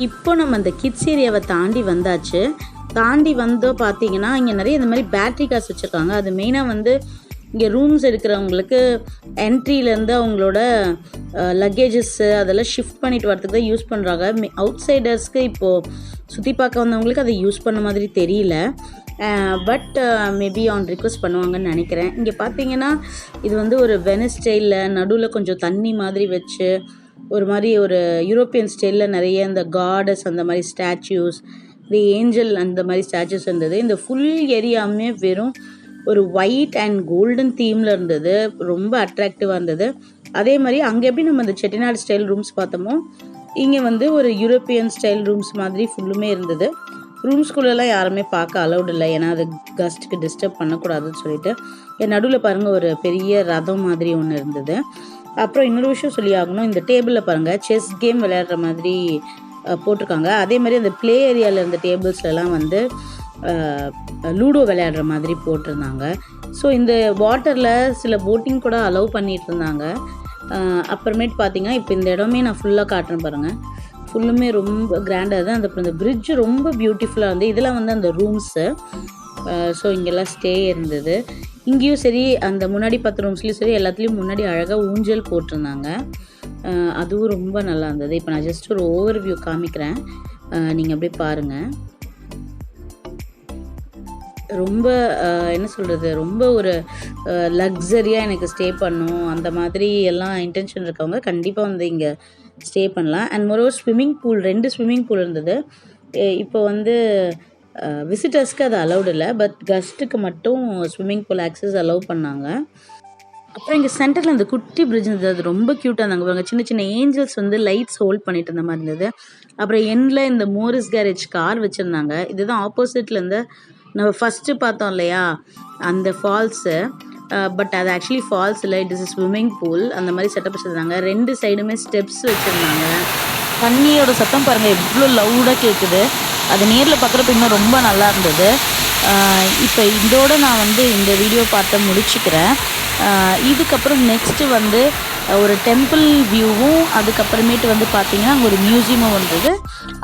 இப்போ நம்ம அந்த கிட்ஸ் ஏரியாவை தாண்டி வந்தாச்சு. தாண்டி வந்தோம் பார்த்தீங்கன்னா, இங்கே நிறைய இந்த மாதிரி பேட்ரி கார்ஸ் வச்சுருக்காங்க. அது மெயினாக வந்து இங்கே ரூம்ஸ் எடுக்கிறவங்களுக்கு என்ட்ரியிலேருந்து அவங்களோட லக்கேஜஸ்ஸு அதெல்லாம் ஷிஃப்ட் பண்ணிட்டு வரதுக்கு தான் யூஸ் பண்ணுறாங்க. அவுட் சைடர்ஸ்க்கு இப்போது சுற்றி பார்க்க வந்தவங்களுக்கு அதை யூஸ் பண்ண மாதிரி தெரியல. பட் மேபி ஆன் ரிக்வெஸ்ட் பண்ணுவாங்கன்னு நினைக்கிறேன். இங்கே பார்த்தீங்கன்னா இது வந்து ஒரு வெனிஸ் ஸ்டைலில் நடுவில் கொஞ்சம் தண்ணி மாதிரி வச்சு ஒரு மாதிரி ஒரு யூரோப்பியன் ஸ்டைலில் நிறைய இந்த காடஸ் அந்த மாதிரி ஸ்டாச்சூஸ், இந்த ஏஞ்சல் அந்த மாதிரி ஸ்டாச்சூஸ் இருந்தது. இந்த ஃபுல் ஏரியாவுமே வெறும் ஒரு ஒயிட் அண்ட் கோல்டன் தீமில் இருந்தது. ரொம்ப அட்ராக்டிவாக இருந்தது. அதே மாதிரி அங்கே எப்படி நம்ம இந்த செட்டிநாடு ஸ்டைல் ரூம்ஸ் பார்த்தோமோ, இங்கே வந்து ஒரு யூரோப்பியன் ஸ்டைல் ரூம்ஸ் மாதிரி ஃபுல்லுமே இருந்தது. ரூம்ஸ்குள்ளெல்லாம் யாருமே பார்க்க அலௌட் இல்லை, ஏன்னா அது கஸ்ட்டுக்கு டிஸ்டர்ப் பண்ணக்கூடாதுன்னு சொல்லிட்டு. என் நடுவில் பாருங்கள் ஒரு பெரிய ரதம் மாதிரி ஒன்று இருந்தது. அப்புறம் இன்னொரு விஷயம் சொல்லி ஆகணும், இந்த டேபிளில் பாருங்கள் செஸ் கேம் விளையாடுற மாதிரி போட்டிருக்காங்க. அதே மாதிரி அந்த ப்ளே ஏரியாவில் இருந்த டேபிள்ஸ்லாம் வந்து லூடோ விளையாடுற மாதிரி போட்டிருந்தாங்க. ஸோ இந்த வாட்டரில் சில போட்டிங் கூட அலோவ் பண்ணிகிட்டு இருந்தாங்க. அப்புறமேட்டு பார்த்தீங்கன்னா இப்போ இந்த இடமே நான் ஃபுல்லாக காட்டுறேன் பாருங்கள். ஃபுல்லுமே ரொம்ப கிராண்டாக இருக்குது. அந்த பிரிட்ஜ் ரொம்ப பியூட்டிஃபுல்லாக இருந்தது. இதெல்லாம் வந்து அந்த ரூம்ஸு. ஸோ இங்கெல்லாம் ஸ்டே இருந்தது. இங்கேயும் சரி, அந்த முன்னாடி 10 ரூம்ஸ்லேயும் சரி, எல்லாத்துலேயும் முன்னாடி அழகாக ஊஞ்சல் போட்டிருந்தாங்க. அதுவும் ரொம்ப நல்லா இருந்தது. இப்போ நான் ஜஸ்ட் ஒரு ஓவர் வியூ காமிக்கிறேன், நீங்கள் அப்படியே பாருங்கள். ரொம்ப என்ன சொல்கிறது, ரொம்ப ஒரு லக்ஸரியாக எனக்கு ஸ்டே பண்ணணும் அந்த மாதிரி எல்லாம் இன்டென்ஷன் இருக்கவங்க கண்டிப்பாக வந்து இங்கே ஸ்டே பண்ணலாம். And moreover swimming pool, 2 swimming pool இருந்தது. இப்போ வந்து விசிட்டர்ஸ்க்கு அது அலௌட் இல்லை, பட் கெஸ்ட்டுக்கு மட்டும் ஸ்விம்மிங் பூல் ஆக்சஸ் அலோவ் பண்ணாங்க. அப்புறம் இங்கே சென்டரில் இந்த குட்டி பிரிட்ஜ் இருந்தது. அது ரொம்ப க்யூட்டாக இருந்தாங்க பாருங்க. சின்ன சின்ன ஏஞ்சல்ஸ் வந்து லைட்ஸ் ஹோல்ட் பண்ணிட்டு இருந்த மாதிரி இருந்தது. அப்புறம் எண்டில் இந்த மோரிஸ் கேரேஜ் கார் வச்சுருந்தாங்க. இதுதான் ஆப்போசிட்டில் இருந்து நம்ம ஃபஸ்ட்டு பார்த்தோம் இல்லையா அந்த ஃபால்ஸு. பட் அது ஆக்சுவலி ஃபால்ஸ் இல்லை, இட் இஸ் ஸ்விம்மிங் பூல். அந்த மாதிரி செட்டப் வச்சுருந்தாங்க. 2 சைடுமே ஸ்டெப்ஸ் வச்சுருந்தாங்க. தண்ணியோட சத்தம் பாருங்கள் எவ்வளோ லவுடாக கேட்குது. அது நேரில் பார்க்குறப்ப இன்னும் ரொம்ப நல்லா இருந்தது. இப்போ இதோடு நான் வந்து இந்த வீடியோ பார்த்து முடிச்சுக்கிறேன். இதுக்கப்புறம் நெக்ஸ்ட்டு வந்து ஒரு டெம்பிள் வியூவும், அதுக்கப்புறமேட்டு வந்து பார்த்திங்கன்னா அங்கே ஒரு மியூசியமும் வந்தது.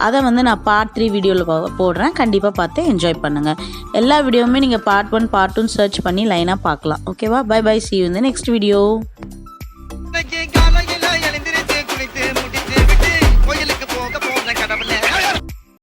அதை வந்து நான் பார்ட் 3 வீடியோவில் போடுறேன். கண்டிப்பாக பார்த்து என்ஜாய் பண்ணுங்கள். எல்லா வீடியோவுமே நீங்கள் பார்ட் 1 பார்ட் 2 சர்ச் பண்ணி லைனாக பார்க்கலாம். ஓகேவா? Bye bye, see you in the next video.